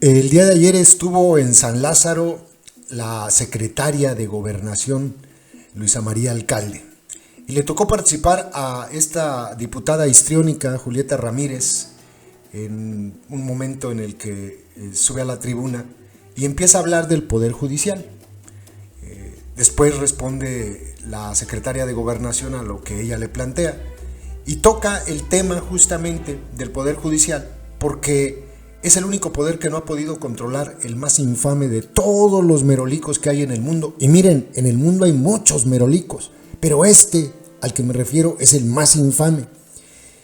El día de ayer estuvo en San Lázaro la secretaria de Gobernación, Luisa María Alcalde, y le tocó participar a esta diputada histriónica, Julieta Ramírez, en un momento en el que sube a la tribuna y empieza a hablar del Poder Judicial. Después responde la secretaria de Gobernación a lo que ella le plantea y toca el tema justamente del Poder Judicial, porque es el único poder que no ha podido controlar el más infame de todos los merolicos que hay en el mundo. Y miren, en el mundo hay muchos merolicos, pero este al que me refiero es el más infame.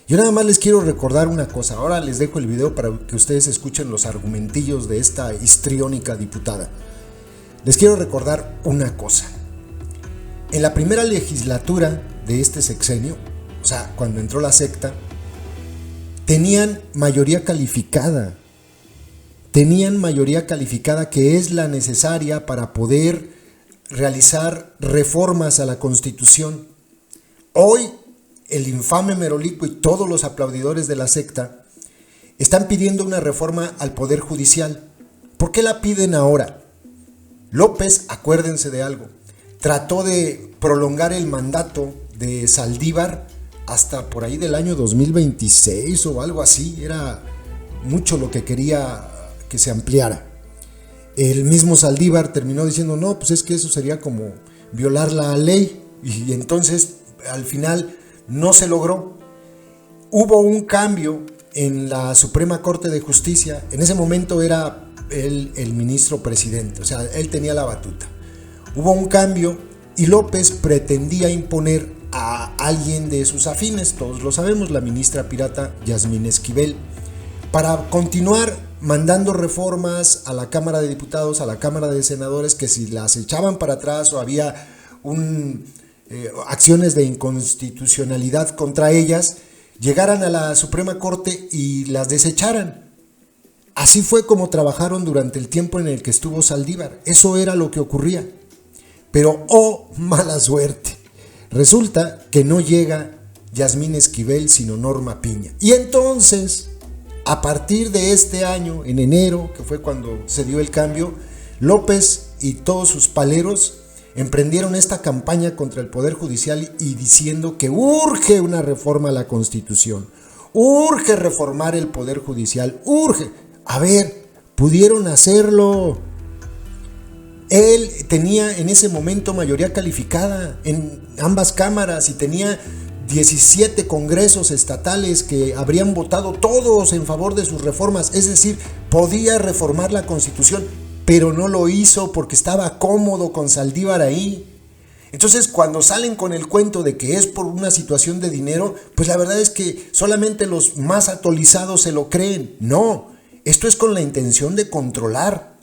Yo nada más les quiero recordar una cosa. Ahora les dejo el video para que ustedes escuchen los argumentillos de esta histriónica diputada. Les quiero recordar una cosa. En la primera legislatura de este sexenio, o sea, cuando entró la secta, tenían mayoría calificada. Tenían mayoría calificada, que es la necesaria para poder realizar reformas a la Constitución. Hoy, el infame merolico y todos los aplaudidores de la secta están pidiendo una reforma al Poder Judicial. ¿Por qué la piden ahora? López, acuérdense de algo, trató de prolongar el mandato de Saldívar hasta por ahí del año 2026 o algo así. Era mucho lo que quería que se ampliara. El mismo Saldívar terminó diciendo, no, pues es que eso sería como violar la ley, y entonces al final no se logró. Hubo un cambio en la Suprema Corte de Justicia. En ese momento era él el ministro presidente, o sea, él tenía la batuta. Hubo un cambio y López pretendía imponer a alguien de sus afines, todos lo sabemos, la ministra pirata Yasmín Esquivel, para continuar mandando reformas a la Cámara de Diputados, a la Cámara de Senadores, que si las echaban para atrás o había acciones de inconstitucionalidad contra ellas, llegaran a la Suprema Corte y las desecharan. Así fue como trabajaron durante el tiempo en el que estuvo Saldívar. Eso era lo que ocurría. Pero, oh, mala suerte, resulta que no llega Yasmín Esquivel, sino Norma Piña. Y entonces, a partir de este año, en enero, que fue cuando se dio el cambio, López y todos sus paleros emprendieron esta campaña contra el Poder Judicial y diciendo que urge una reforma a la Constitución, urge reformar el Poder Judicial, urge. A ver, pudieron hacerlo. Él tenía en ese momento mayoría calificada en ambas cámaras y tenía 17 congresos estatales que habrían votado todos en favor de sus reformas. Es decir, podía reformar la Constitución, pero no lo hizo porque estaba cómodo con Saldívar ahí. Entonces, cuando salen con el cuento de que es por una situación de dinero, pues la verdad es que solamente los más atolizados se lo creen. No, esto es con la intención de controlar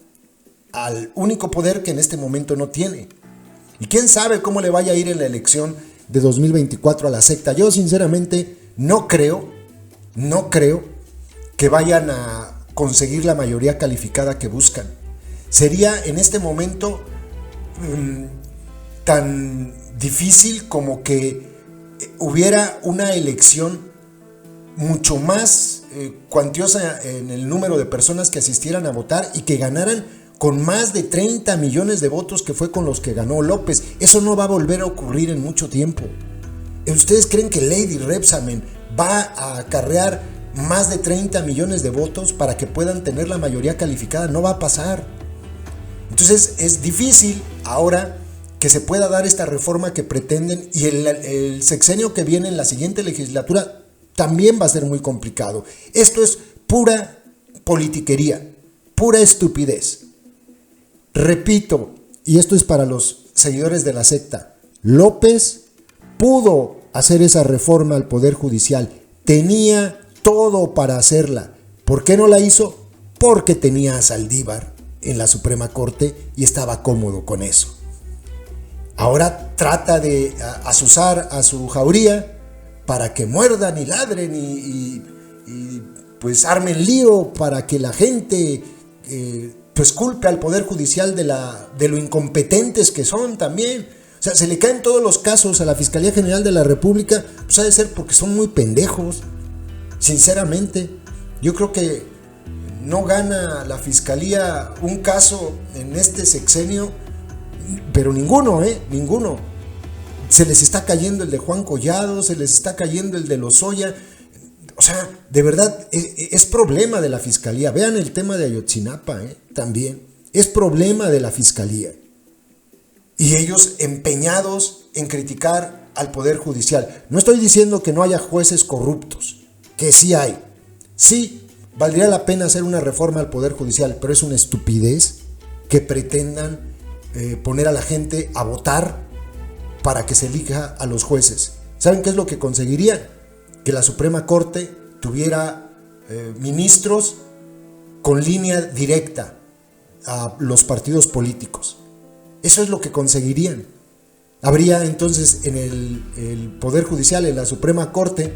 al único poder que en este momento no tiene. Y quién sabe cómo le vaya a ir en la elección de 2024 a la secta. Yo sinceramente no creo que vayan a conseguir la mayoría calificada que buscan. Sería en este momento tan difícil como que hubiera una elección mucho más cuantiosa en el número de personas que asistieran a votar y que ganaran con más de 30 millones de votos, que fue con los que ganó López. Eso no va a volver a ocurrir en mucho tiempo. ¿Ustedes creen que Lady Rebsamen va a acarrear más de 30 millones de votos para que puedan tener la mayoría calificada? No va a pasar. Entonces es difícil ahora que se pueda dar esta reforma que pretenden, y el sexenio que viene en la siguiente legislatura también va a ser muy complicado. Esto es pura politiquería, pura estupidez. Repito, y esto es para los seguidores de la secta, López pudo hacer esa reforma al Poder Judicial, tenía todo para hacerla. ¿Por qué no la hizo? Porque tenía a Saldívar en la Suprema Corte y estaba cómodo con eso. Ahora trata de azuzar a su jauría para que muerdan y ladren y pues armen lío para que la gente pues culpe al Poder Judicial de lo incompetentes que son también. O sea, se le caen todos los casos a la Fiscalía General de la República, pues ha de ser porque son muy pendejos. Sinceramente, yo creo que no gana la fiscalía un caso en este sexenio, pero ninguno. Se les está cayendo el de Juan Collado, se les está cayendo el de Lozoya. O sea, de verdad, es problema de la fiscalía. Vean el tema de Ayotzinapa, también. Es problema de la fiscalía. Y ellos empeñados en criticar al Poder Judicial. No estoy diciendo que no haya jueces corruptos, que sí hay. Sí, valdría la pena hacer una reforma al Poder Judicial, pero es una estupidez que pretendan poner a la gente a votar para que se elija a los jueces. ¿Saben qué es lo que conseguirían? Que la Suprema Corte tuviera ministros con línea directa a los partidos políticos. Eso es lo que conseguirían. Habría entonces en el Poder Judicial, en la Suprema Corte,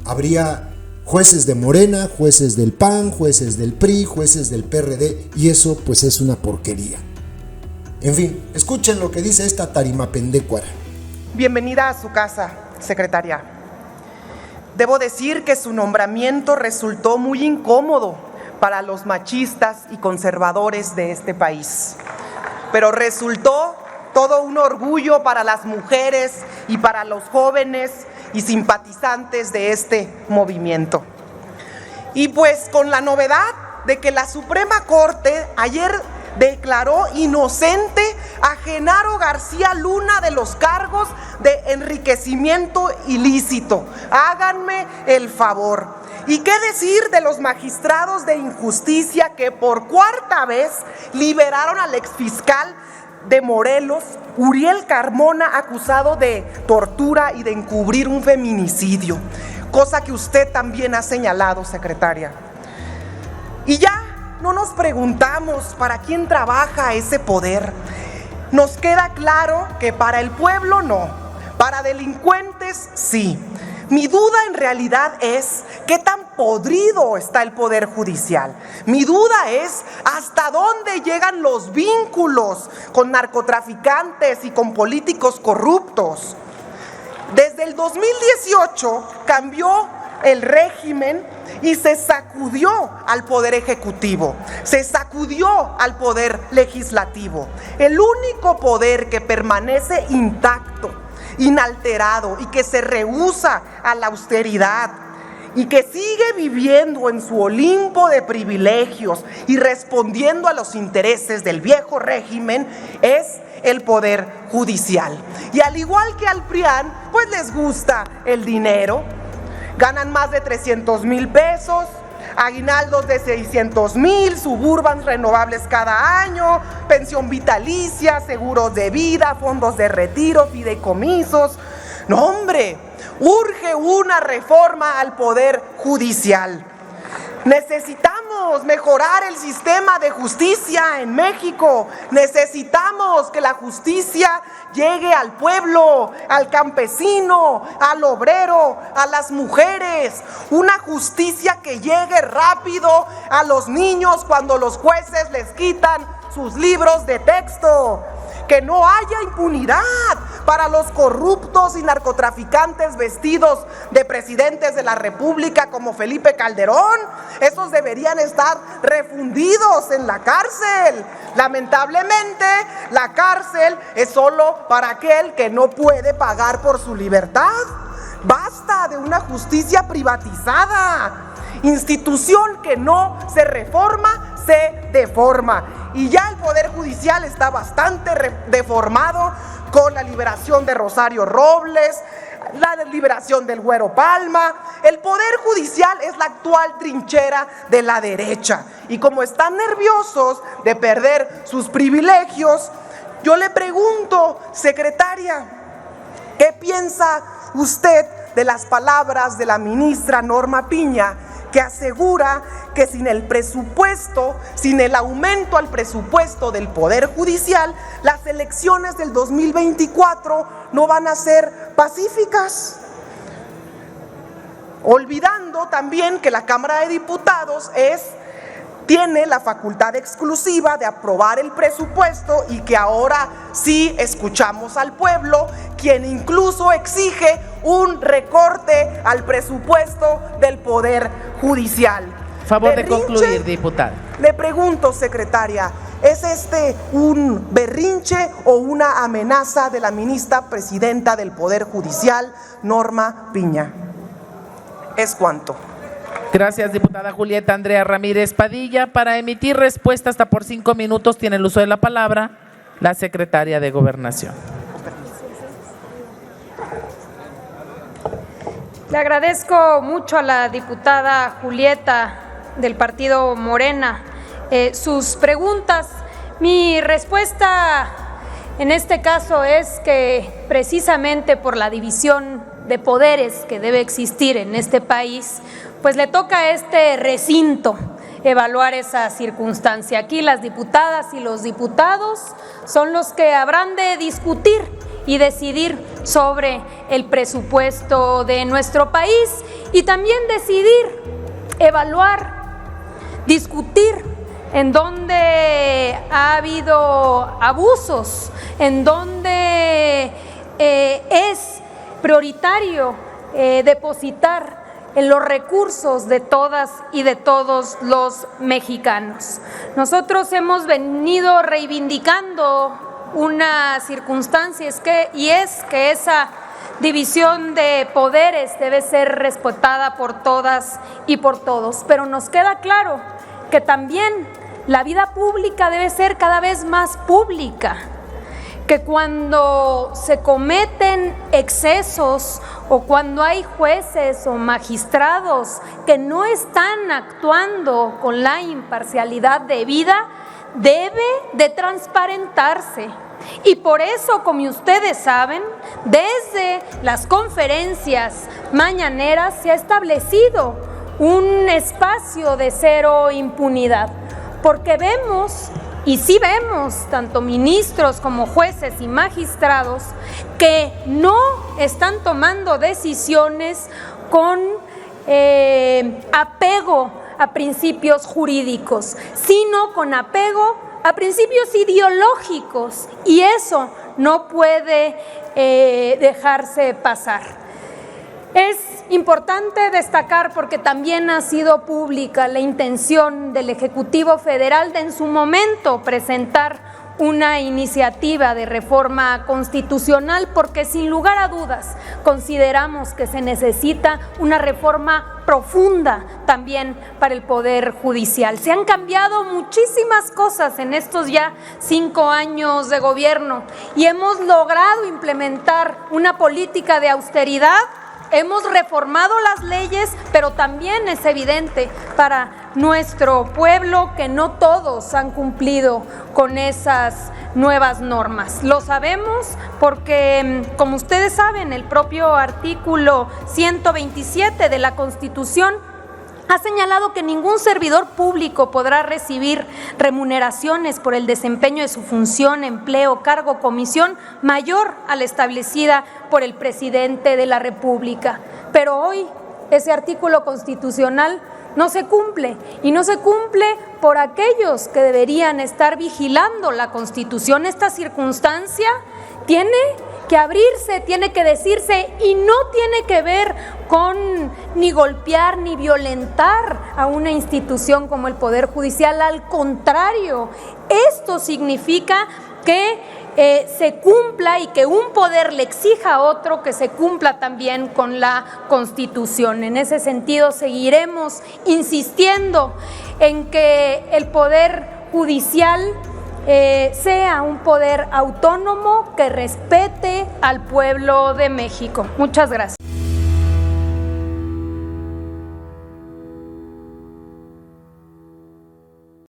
habría jueces de Morena, jueces del PAN, jueces del PRI, jueces del PRD, y eso pues es una porquería. En fin, escuchen lo que dice esta tarimapendécuara. Bienvenida a su casa, secretaria. Debo decir que su nombramiento resultó muy incómodo para los machistas y conservadores de este país, pero resultó todo un orgullo para las mujeres y para los jóvenes y simpatizantes de este movimiento. Y pues con la novedad de que la Suprema Corte ayer declaró inocente a Genaro García Luna de los cargos de enriquecimiento ilícito. Háganme el favor. ¿Y qué decir de los magistrados de injusticia que por cuarta vez liberaron al exfiscal de Morelos, Uriel Carmona, acusado de tortura y de encubrir un feminicidio? Cosa que usted también ha señalado, secretaria. Y ya no nos preguntamos para quién trabaja ese poder. Nos queda claro que para el pueblo no, para delincuentes sí. Mi duda en realidad es qué tan podrido está el Poder Judicial. Mi duda es hasta dónde llegan los vínculos con narcotraficantes y con políticos corruptos. Desde el 2018 cambió el régimen y se sacudió al Poder Ejecutivo, se sacudió al Poder Legislativo. El único poder que permanece intacto, inalterado y que se rehúsa a la austeridad y que sigue viviendo en su Olimpo de privilegios y respondiendo a los intereses del viejo régimen es el Poder Judicial. Y al igual que al PRIAN, pues les gusta el dinero. Ganan más de 300,000 pesos, aguinaldos de 600,000, suburbans renovables cada año, pensión vitalicia, seguros de vida, fondos de retiro, fideicomisos. No, hombre, urge una reforma al Poder Judicial. Necesitamos mejorar el sistema de justicia en México. Necesitamos que la justicia llegue al pueblo, al campesino, al obrero, a las mujeres. Una justicia que llegue rápido a los niños cuando los jueces les quitan sus libros de texto. Que no haya impunidad para los corruptos y narcotraficantes vestidos de presidentes de la República como Felipe Calderón. Esos deberían estar refundidos en la cárcel. Lamentablemente, la cárcel es solo para aquel que no puede pagar por su libertad. Basta de una justicia privatizada. Institución que no se reforma, se deforma. Y ya el Poder Judicial está bastante deformado con la liberación de Rosario Robles, la liberación del Güero Palma. El Poder Judicial es la actual trinchera de la derecha. Y como están nerviosos de perder sus privilegios, yo le pregunto, secretaria, ¿qué piensa usted de las palabras de la ministra Norma Piña, que asegura que sin el presupuesto, sin el aumento al presupuesto del Poder Judicial, las elecciones del 2024 no van a ser pacíficas? Olvidando también que la Cámara de Diputados tiene la facultad exclusiva de aprobar el presupuesto y que ahora sí escuchamos al pueblo, quien incluso exige un recorte al presupuesto del Poder Judicial. Favor de concluir, diputada. Le pregunto, secretaria, ¿es este un berrinche o una amenaza de la ministra presidenta del Poder Judicial, Norma Piña? Es cuanto. Gracias, diputada Julieta Andrea Ramírez Padilla. Para emitir respuesta hasta por 5 minutos tiene el uso de la palabra la secretaria de Gobernación. Le agradezco mucho a la diputada Julieta del partido Morena sus preguntas. Mi respuesta en este caso es que precisamente por la división de poderes que debe existir en este país, pues le toca a este recinto evaluar esa circunstancia. Aquí las diputadas y los diputados son los que habrán de discutir y decidir sobre el presupuesto de nuestro país y también decidir, evaluar, discutir en dónde ha habido abusos, en dónde es prioritario depositar en los recursos de todas y de todos los mexicanos. Nosotros hemos venido reivindicando una circunstancia y es que esa división de poderes debe ser respetada por todas y por todos, pero nos queda claro que también la vida pública debe ser cada vez más pública, que cuando se cometen excesos o cuando hay jueces o magistrados que no están actuando con la imparcialidad debida, debe de transparentarse. Y por eso, como ustedes saben, desde las conferencias mañaneras se ha establecido un espacio de cero impunidad, porque vemos, y sí vemos, tanto ministros como jueces y magistrados, que no están tomando decisiones con apego a principios jurídicos, sino con apego a principios ideológicos, y eso no puede dejarse pasar. Es importante destacar, porque también ha sido pública la intención del Ejecutivo Federal de en su momento presentar una iniciativa de reforma constitucional, porque sin lugar a dudas consideramos que se necesita una reforma profunda también para el Poder Judicial. Se han cambiado muchísimas cosas en estos ya 5 años de gobierno y hemos logrado implementar una política de austeridad. Hemos reformado las leyes, pero también es evidente para nuestro pueblo que no todos han cumplido con esas nuevas normas. Lo sabemos porque, como ustedes saben, el propio artículo 127 de la Constitución ha señalado que ningún servidor público podrá recibir remuneraciones por el desempeño de su función, empleo, cargo o comisión mayor a la establecida por el presidente de la República. Pero hoy ese artículo constitucional no se cumple, y no se cumple por aquellos que deberían estar vigilando la Constitución. Esta circunstancia tiene que abrirse, tiene que decirse, y no tiene que ver con ni golpear ni violentar a una institución como el Poder Judicial. Al contrario, esto significa que se cumpla, y que un poder le exija a otro que se cumpla también con la Constitución. En ese sentido, seguiremos insistiendo en que el Poder Judicial sea un poder autónomo que respete al pueblo de México. Muchas gracias.